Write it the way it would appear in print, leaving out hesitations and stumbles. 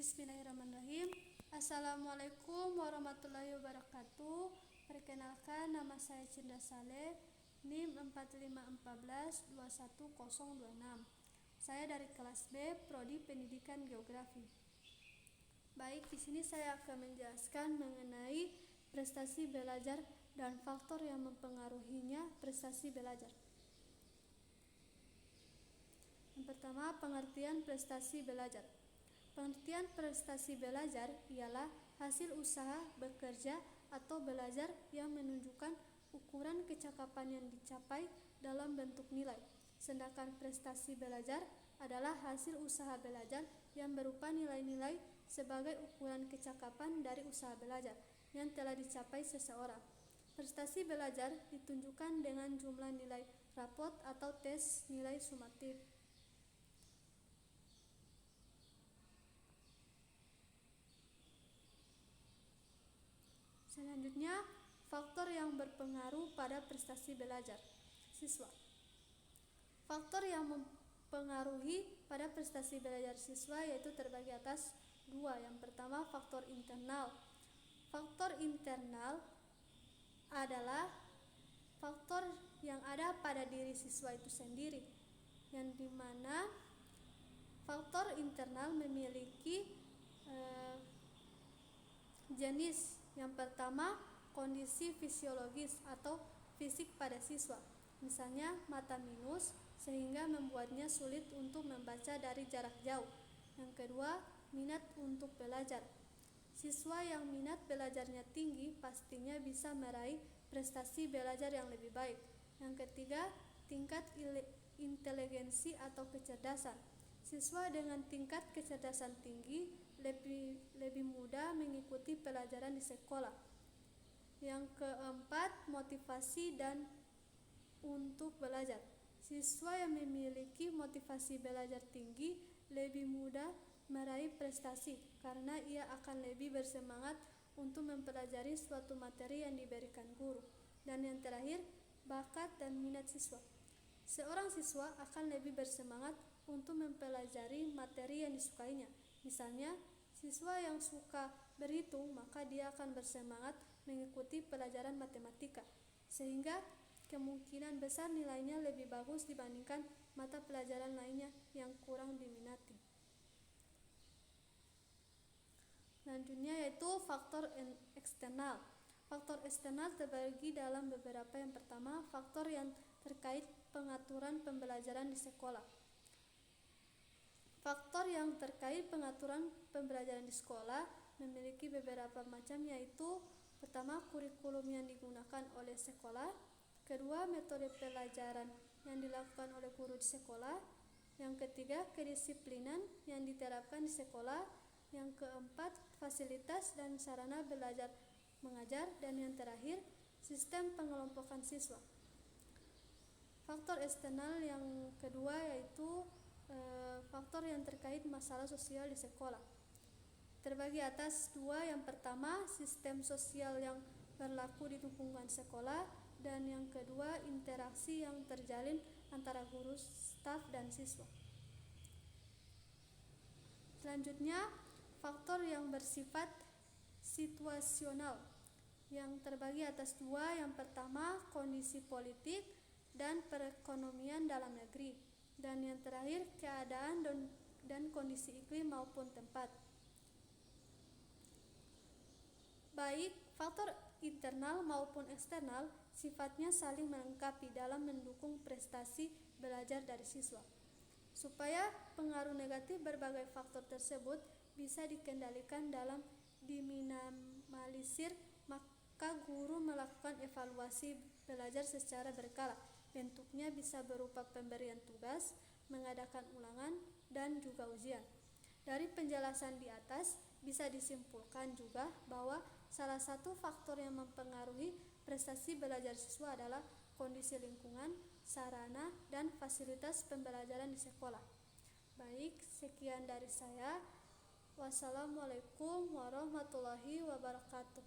Bismillahirrahmanirrahim. Assalamualaikum warahmatullahi wabarakatuh. Perkenalkan, nama saya Cinda Saleh, NIM 4514-21026. Saya dari kelas B, Prodi Pendidikan Geografi. Baik, di sini saya akan menjelaskan mengenai prestasi belajar dan faktor yang mempengaruhinya prestasi belajar. Yang pertama, pengertian prestasi belajar. Pengertian prestasi belajar ialah hasil usaha bekerja atau belajar yang menunjukkan ukuran kecakapan yang dicapai dalam bentuk nilai. Sedangkan prestasi belajar adalah hasil usaha belajar yang berupa nilai-nilai sebagai ukuran kecakapan dari usaha belajar yang telah dicapai seseorang. Prestasi belajar ditunjukkan dengan jumlah nilai rapot atau tes nilai sumatif. Selanjutnya, faktor yang berpengaruh pada prestasi belajar siswa. Faktor yang mempengaruhi pada prestasi belajar siswa yaitu terbagi atas dua. Yang pertama, faktor internal. Faktor internal adalah faktor yang ada pada diri siswa itu sendiri, yang dimana faktor internal memiliki jenis. Yang pertama, kondisi fisiologis atau fisik pada siswa. Misalnya mata minus sehingga membuatnya sulit untuk membaca dari jarak jauh. Yang kedua, minat untuk belajar. Siswa yang minat belajarnya tinggi pastinya bisa meraih prestasi belajar yang lebih baik. Yang ketiga, tingkat inteligensi atau kecerdasan. Siswa dengan tingkat kecerdasan tinggi lebih mudah mengikuti pelajaran di sekolah. Yang keempat, motivasi dan untuk belajar. Siswa yang memiliki motivasi belajar tinggi lebih mudah meraih prestasi karena ia akan lebih bersemangat untuk mempelajari suatu materi yang diberikan guru. Dan yang terakhir, bakat dan minat siswa. Seorang siswa akan lebih bersemangat untuk mempelajari materi yang disukainya. Misalnya, siswa yang suka berhitung, maka dia akan bersemangat mengikuti pelajaran matematika, sehingga kemungkinan besar nilainya lebih bagus dibandingkan mata pelajaran lainnya yang kurang diminati. Selanjutnya yaitu faktor eksternal. Faktor eksternal terbagi dalam beberapa. Yang pertama, faktor yang terkait pengaturan pembelajaran di sekolah. Faktor yang terkait pengaturan pembelajaran di sekolah memiliki beberapa macam, yaitu pertama, kurikulum yang digunakan oleh sekolah. Kedua, metode pelajaran yang dilakukan oleh guru di sekolah. Yang ketiga, kedisiplinan yang diterapkan di sekolah. Yang keempat, fasilitas dan sarana belajar mengajar. Dan yang terakhir, sistem pengelompokan siswa. Faktor eksternal yang kedua yaitu faktor yang terkait masalah sosial di sekolah. Terbagi atas dua. Yang pertama, sistem sosial yang berlaku di lingkungan sekolah, dan yang kedua, interaksi yang terjalin antara guru, staf, dan siswa. Selanjutnya, faktor yang bersifat situasional yang terbagi atas dua. Yang pertama, kondisi politik dan perekonomian dalam negeri, dan yang terakhir, keadaan dan kondisi iklim maupun tempat. Baik faktor internal maupun eksternal sifatnya saling melengkapi dalam mendukung prestasi belajar dari siswa. Supaya pengaruh negatif berbagai faktor tersebut bisa dikendalikan dalam diminimalisir, maka guru melakukan evaluasi belajar secara berkala. Bentuknya bisa berupa pemberian tugas, mengadakan ulangan, dan juga ujian. Dari penjelasan di atas bisa disimpulkan juga bahwa salah satu faktor yang mempengaruhi prestasi belajar siswa adalah kondisi lingkungan, sarana, dan fasilitas pembelajaran di sekolah. Baik, sekian dari saya. Wassalamualaikum warahmatullahi wabarakatuh.